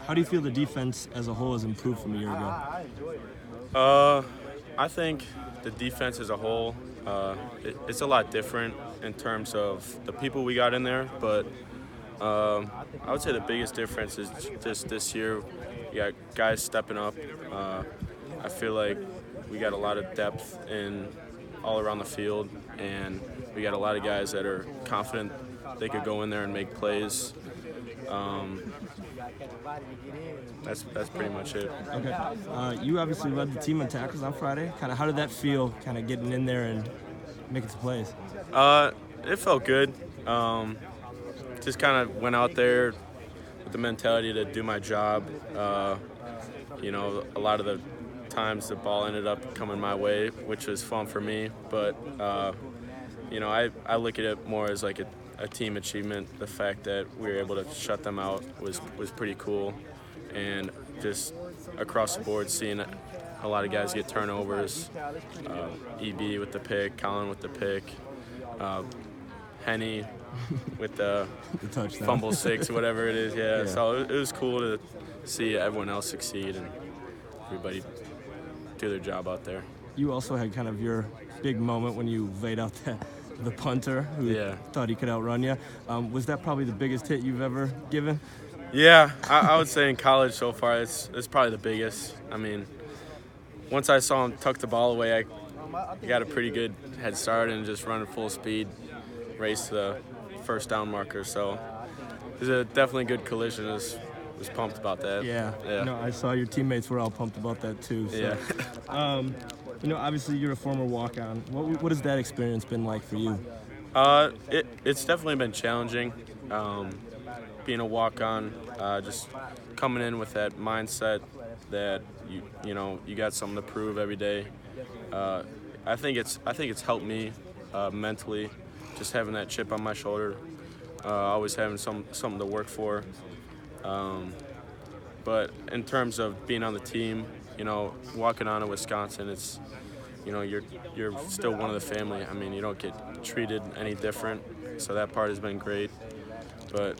How do you feel the defense as a whole has improved from a year ago? I think the defense as a whole, it's a lot different in terms of the people we got in there, but I would say the biggest difference is just this year, you got guys stepping up. I feel like we got a lot of depth in all around the field, and we got a lot of guys that are confident they could go in there and make plays. That's pretty much it. Okay. You obviously led the team in tackles on Friday. Kind of how did that feel, kind of getting in there and making some plays? It felt good. Just kind of went out there with the mentality to do my job. A lot of the times the ball ended up coming my way, which was fun for me. But, I look at it more as like a team achievement. The fact that we were able to shut them out was pretty cool. And just across the board, seeing a lot of guys get turnovers, EB with the pick, Colin with the pick, Henny with the fumble 6, whatever it is. Yeah. So it was cool to see everyone else succeed and everybody do their job out there. You also had kind of your big moment when you laid out the punter who thought he could outrun you. Was that probably the biggest hit you've ever given? Yeah, I would say in college so far it's probably the biggest. I mean, once I saw him tuck the ball away, I got a pretty good head start and just running full speed, race to the first down marker. So it was a definitely good collision. I was pumped about that. Yeah. No, I saw your teammates were all pumped about that too. So. Yeah. Obviously you're a former walk-on. What has that experience been like for you? It's definitely been challenging. Being a walk-on, just coming in with that mindset that you got something to prove every day. I think it's helped me mentally, just having that chip on my shoulder, always having something to work for. But in terms of being on the team, walking on to Wisconsin, it's you're still one of the family. I mean, you don't get treated any different, so that part has been great. But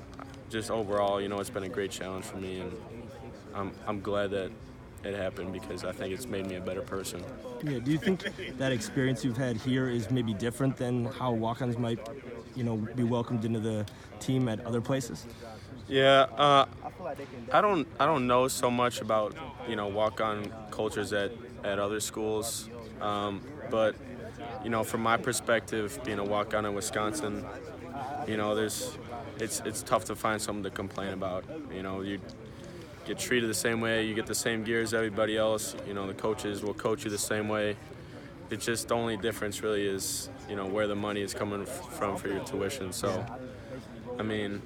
just overall, it's been a great challenge for me, and I'm glad that it happened because I think it's made me a better person. Yeah. Do you think that experience you've had here is maybe different than how walk-ons might, be welcomed into the team at other places? Yeah. I don't know so much about walk-on cultures at other schools, but from my perspective, being a walk-on in Wisconsin, it's tough to find something to complain about. You get treated the same way, you get the same gear as everybody else. The coaches will coach you the same way. It's just the only difference really is where the money is coming from for your tuition. So, I mean,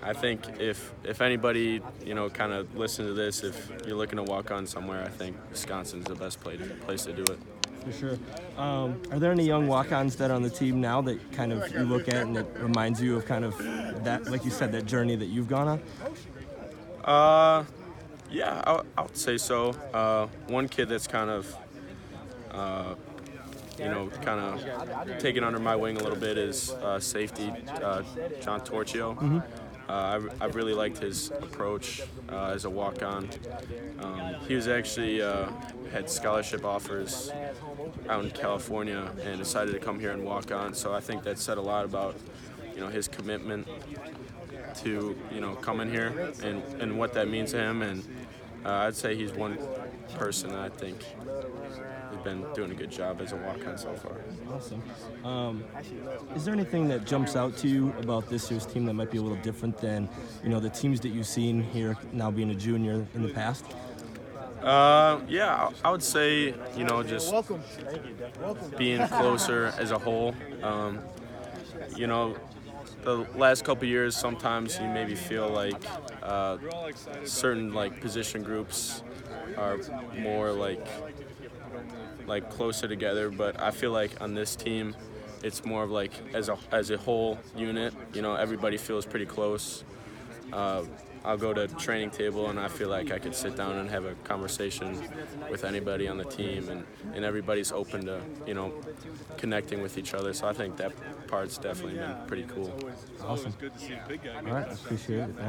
I think if anybody kind of listen to this, if you're looking to walk on somewhere, I think Wisconsin's the best place to do it. For sure. Are there any young walk-ons that are on the team now that kind of you look at and it reminds you of kind of that, like you said, that journey that you've gone on? Yeah, I would say so. One kid that's kind of taken under my wing a little bit is safety, John Torchio. Mm-hmm. I really liked his approach as a walk-on. He was actually had scholarship offers out in California and decided to come here and walk on. So I think that said a lot about his commitment to coming here and what that means to him. And I'd say he's one person that I think has been doing a good job as a walk-on so far. Awesome. Is there anything that jumps out to you about this year's team that might be a little different than the teams that you've seen here now being a junior in the past? Yeah, I would say just being closer as a whole. The last couple of years, sometimes you maybe feel like certain position groups are more like closer together, but I feel like on this team, it's more of like as a whole unit. Everybody feels pretty close. I'll go to training table and I feel like I could sit down and have a conversation with anybody on the team, and everybody's open to connecting with each other. So I think that part's definitely been pretty cool. Awesome. All right, I appreciate it.